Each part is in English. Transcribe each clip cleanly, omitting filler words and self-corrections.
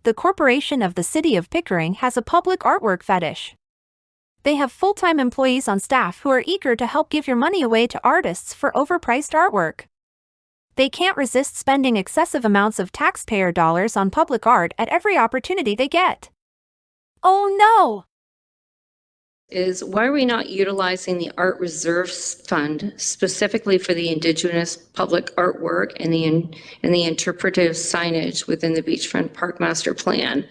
the corporation of the City of Pickering has a public artwork fetish. They have full-time employees on staff who are eager to help give your money away to artists for overpriced artwork. They can't resist spending excessive amounts of taxpayer dollars on public art at every opportunity they get. Oh no! Is why are we not utilizing the Art Reserves Fund specifically for the Indigenous public artwork and the interpretive signage within the Beachfront Park Master Plan?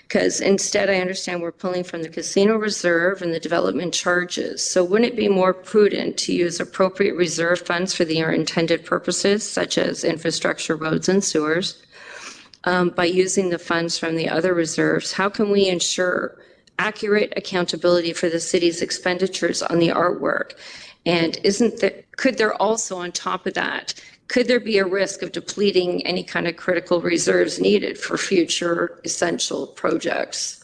Because instead, I understand we're pulling from the casino reserve and the development charges. So wouldn't it be more prudent to use appropriate reserve funds for their intended purposes, such as infrastructure, roads, and sewers, by using the funds from the other reserves? How can we ensure accurate accountability for the city's expenditures on the artwork? And could there also, on top of that, could there be a risk of depleting any kind of critical reserves needed for future essential projects?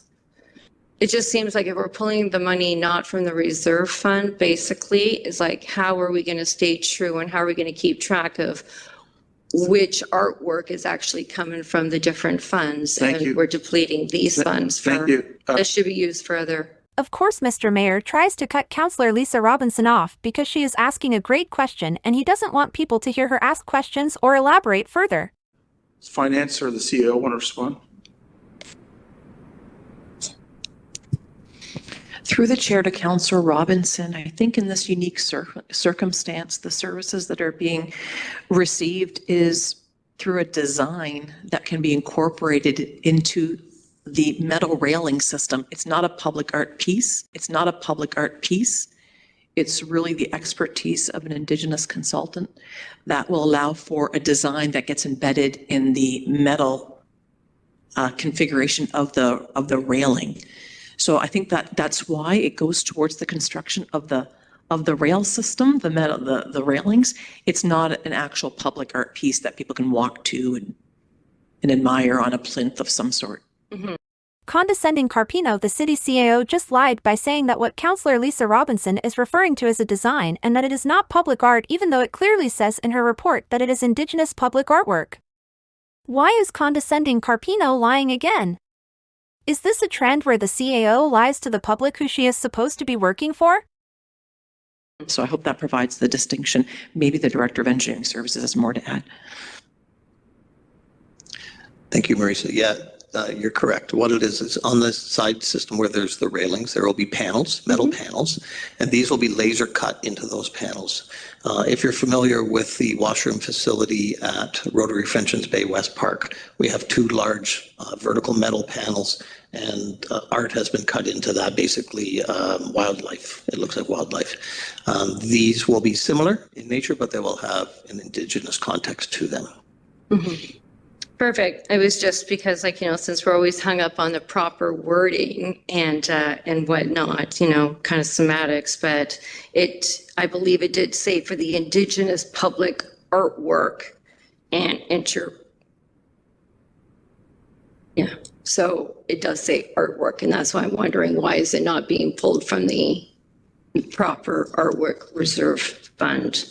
It just seems like if we're pulling the money not from the reserve fund, basically, is like, how are we going to stay true and how are we going to keep track of which artwork is actually coming from the different funds? Thank you. We're depleting these funds. Thank you. This should be used for other. Of course, Mr. Mayor tries to cut Councillor Lisa Robinson off because she is asking a great question and he doesn't want people to hear her ask questions or elaborate further. Does Finance or the CAO want to respond? Through the chair to Councillor Robinson, I think in this unique circumstance, the services that are being received is through a design that can be incorporated into the metal railing system. It's not a public art piece. It's not a public art piece. It's really the expertise of an Indigenous consultant that will allow for a design that gets embedded in the metal configuration of the railing. So I think that's why it goes towards the construction of the rail system, the railings. It's not an actual public art piece that people can walk to and admire on a plinth of some sort. Mm-hmm. Condescending Carpino, the city CAO, just lied by saying that what Councillor Lisa Robinson is referring to is a design and that it is not public art, even though it clearly says in her report that it is Indigenous public artwork. Why is Condescending Carpino lying again? Is this a trend where the CAO lies to the public who she is supposed to be working for? So I hope that provides the distinction. Maybe the Director of Engineering Services has more to add. Thank you, Marisa. Yeah, you're correct. What it is on the side system where there's the railings, there will be panels, metal panels, and these will be laser cut into those panels. If you're familiar with the washroom facility at Rotary Frenchman's Bay West Park, we have two large vertical metal panels, and art has been cut into that, basically wildlife. It looks like wildlife. These will be similar in nature, but they will have an Indigenous context to them. Mm-hmm. Perfect. It was just because, since we're always hung up on the proper wording and whatnot, kind of semantics, but I believe it did say for the Indigenous public artwork and so it does say artwork, and that's why I'm wondering, why is it not being pulled from the proper artwork reserve fund?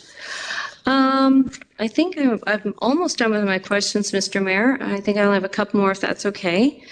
I think I'm almost done with my questions, Mr. Mayor. I think I'll have a couple more if that's okay.